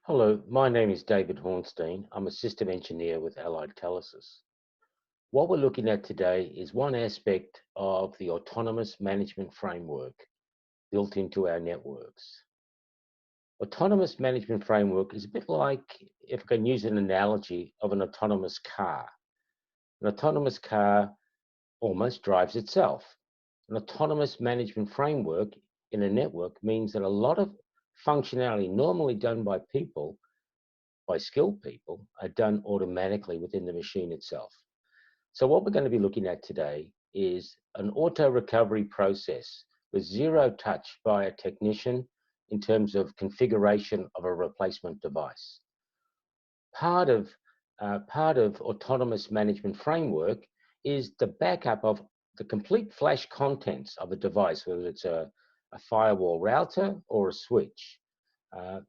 Hello, my name is David Hornstein. I'm a system engineer with Allied Telesis. What we're looking at today is one aspect of the autonomous management framework built into our networks. Autonomous management framework is a bit like, if I can use an analogy, of an autonomous car. An autonomous car almost drives itself. An autonomous management framework in a network means that a lot of functionality normally done by people skilled people are done automatically within the machine itself. So what we're going to be looking at today is an auto recovery process with zero touch by a technician in terms of configuration of a replacement device. Part of autonomous management framework is the backup of the complete flash contents of a device, whether it's a firewall router or a switch. Uh,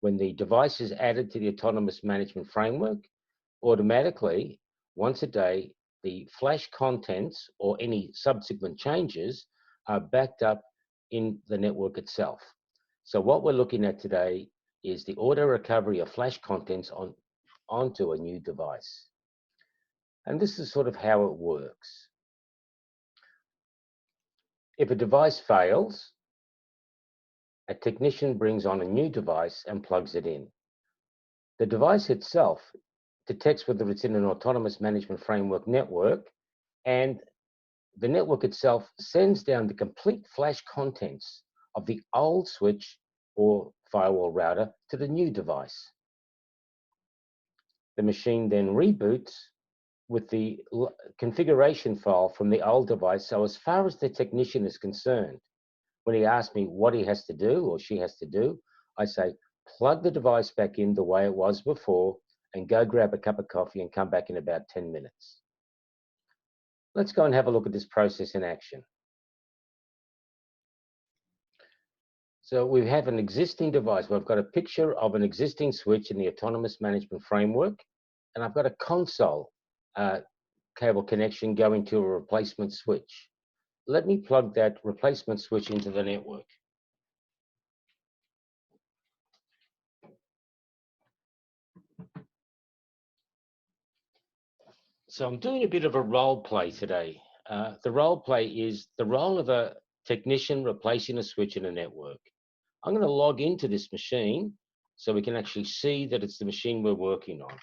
when the device is added to the autonomous management framework, automatically, once a day, the flash contents or any subsequent changes are backed up in the network itself. So what we're looking at today is the auto recovery of flash contents onto a new device. And this is sort of how it works. If a device fails, a technician brings on a new device and plugs it in. The device itself detects whether it's in an autonomous management framework network, and the network itself sends down the complete flash contents of the old switch or firewall router to the new device. The machine then reboots with the configuration file from the old device. So as far as the technician is concerned, when he asks me what he has to do or she has to do, I say, plug the device back in the way it was before and go grab a cup of coffee and come back in about 10 minutes. Let's go and have a look at this process in action. So we have an existing device. We've got a picture of an existing switch in the autonomous management framework, and I've got a console cable connection going to a replacement switch. Let me plug that replacement switch into the network. So I'm doing a bit of a role play today. The role play is the role of a technician replacing a switch in a network. I'm going to log into this machine so we can actually see that it's the machine we're working on.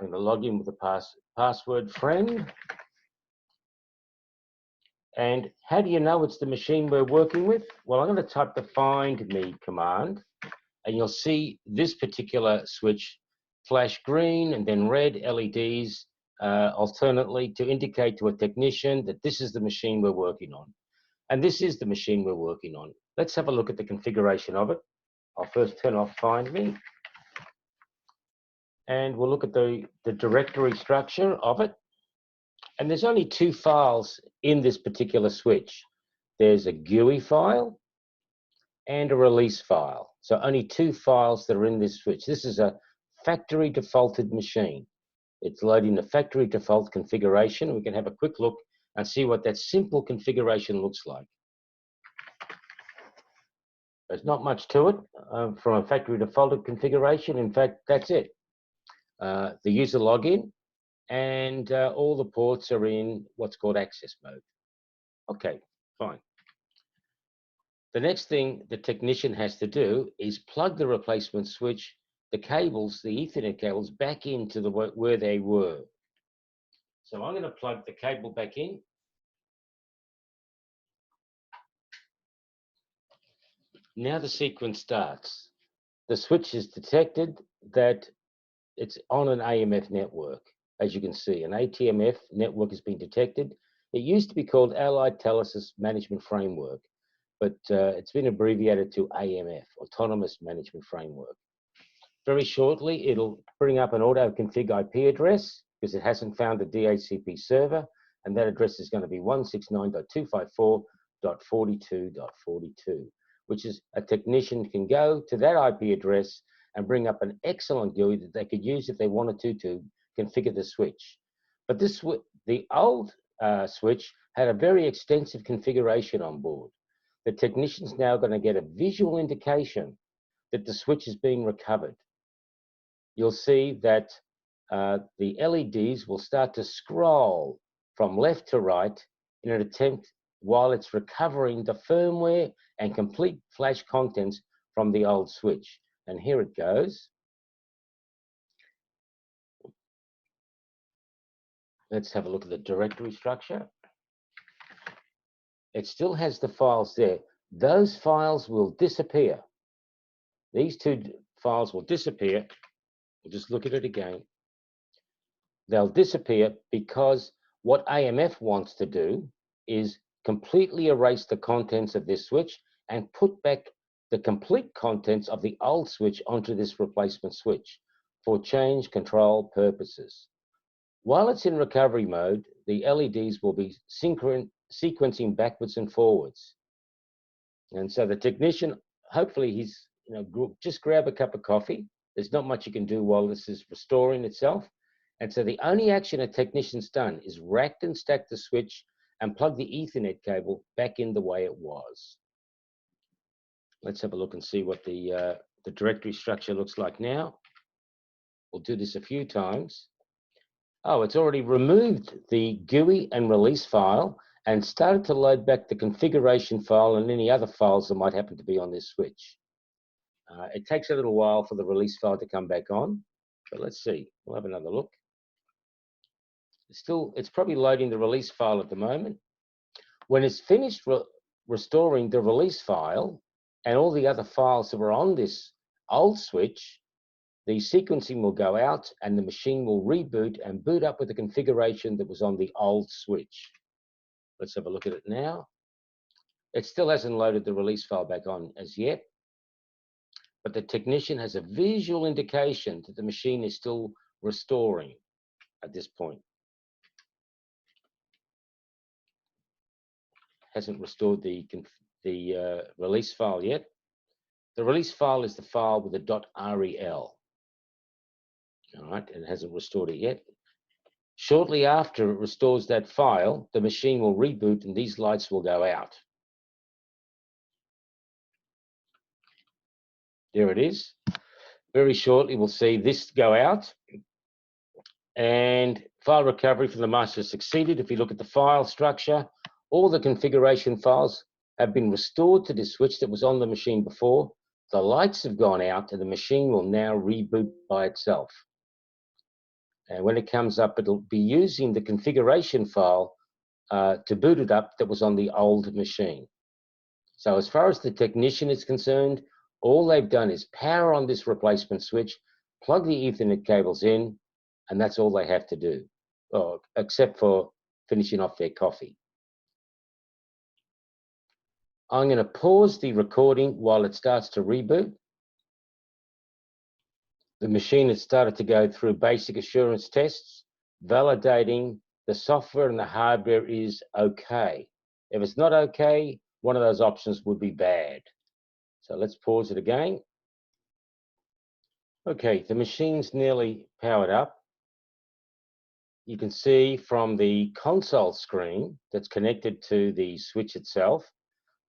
I'm going to log in with the password friend. And how do you know it's the machine we're working with? Well, I'm going to type the find me command, and you'll see this particular switch flash green and then red LEDs alternately to indicate to a technician that this is the machine we're working on. And this is the machine we're working on. Let's have a look at the configuration of it. I'll first turn off find me. And we'll look at the directory structure of it. And there's only two files in this particular switch. There's a GUI file and a release file. So only two files that are in this switch. This is a factory defaulted machine. It's loading the factory default configuration. We can have a quick look and see what that simple configuration looks like. There's not much to it from a factory defaulted configuration. In fact, that's it. The user login and all the ports are in what's called access mode. Okay, fine. The next thing the technician has to do is plug the replacement switch, the cables, the Ethernet cables, back into where they were. So I'm going to plug the cable back in. Now the sequence starts. The switch is detected that it's on an AMF network. As you can see, an ATMF network has been detected. It used to be called Allied Telesis Management Framework, but it's been abbreviated to AMF, Autonomous Management Framework. Very shortly, it'll bring up an auto config IP address because it hasn't found the DHCP server, and that address is going to be 169.254.42.42, which is a technician can go to that IP address and bring up an excellent GUI that they could use if they wanted to configure the switch. But the old switch had a very extensive configuration on board. The technician's now going to get a visual indication that the switch is being recovered. You'll see that the LEDs will start to scroll from left to right in an attempt while it's recovering the firmware and complete flash contents from the old switch. And here it goes. Let's have a look at the directory structure. It still has the files there. Those files will disappear. These two files will disappear. We'll just look at it again. They'll disappear because what AMF wants to do is completely erase the contents of this switch and put back the complete contents of the old switch onto this replacement switch for change control purposes. While it's in recovery mode, the LEDs will be sequencing backwards and forwards. And so the technician, hopefully he's, just grab a cup of coffee. There's not much you can do while this is restoring itself. And so the only action a technician's done is racked and stacked the switch and plug the Ethernet cable back in the way it was. Let's have a look and see what the directory structure looks like now. We'll do this a few times. Oh, it's already removed the GUI and release file and started to load back the configuration file and any other files that might happen to be on this switch. It takes a little while for the release file to come back on, but let's see. We'll have another look. It's probably loading the release file at the moment. When it's finished restoring the release file and all the other files that were on this old switch, the sequencing will go out and the machine will reboot and boot up with the configuration that was on the old switch. Let's have a look at it now. It still hasn't loaded the release file back on as yet, but the technician has a visual indication that the machine is still restoring at this point. Hasn't restored the release file yet. The release file is the file with the .rel. All right, and it hasn't restored it yet. Shortly after it restores that file, the machine will reboot and these lights will go out. There it is. Very shortly, we'll see this go out. And file recovery from the master has succeeded. If you look at the file structure, all the configuration files have been restored to this switch that was on the machine before. The lights have gone out and the machine will now reboot by itself. And when it comes up, it'll be using the configuration file to boot it up that was on the old machine. So as far as the technician is concerned, all they've done is power on this replacement switch, plug the Ethernet cables in, and that's all they have to do, except for finishing off their coffee. I'm going to pause the recording while it starts to reboot. The machine has started to go through basic assurance tests, validating the software and the hardware is okay. If it's not okay, one of those options would be bad. So let's pause it again. Okay, the machine's nearly powered up. You can see from the console screen that's connected to the switch itself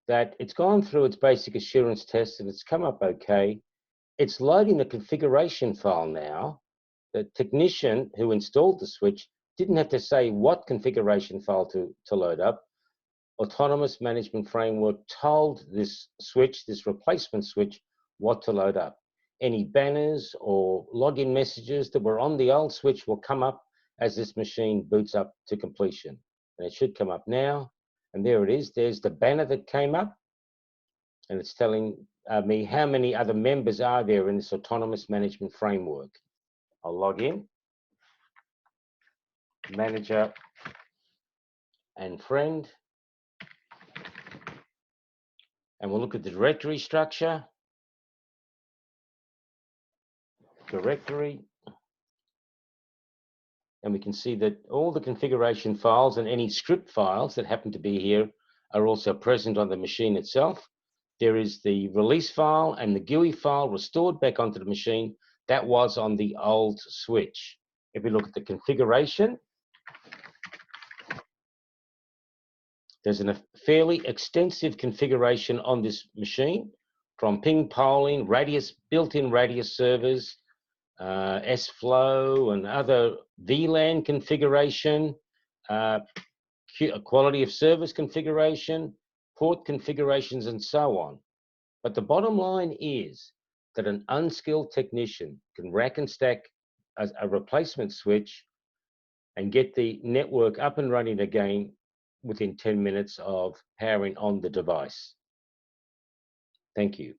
that it's gone through its basic assurance test and it's come up okay. It's loading the configuration file now. The technician who installed the switch didn't have to say what configuration file to load up. Autonomous Management Framework told this switch, this replacement switch, what to load up. Any banners or login messages that were on the old switch will come up as this machine boots up to completion. And it should come up now. And there it is. There's the banner that came up. And it's telling me how many other members are there in this Autonomous Management Framework. I'll log in. Manager and friend. And we'll look at the directory structure. Directory. And we can see that all the configuration files and any script files that happen to be here are also present on the machine itself. There is the release file and the GUI file restored back onto the machine that was on the old switch. If we look at the configuration, there's a fairly extensive configuration on this machine from ping polling, radius, built-in radius servers, S-Flow and other VLAN configuration, quality of service configuration, port configurations, and so on. But the bottom line is that an unskilled technician can rack and stack a replacement switch and get the network up and running again within 10 minutes of powering on the device. Thank you.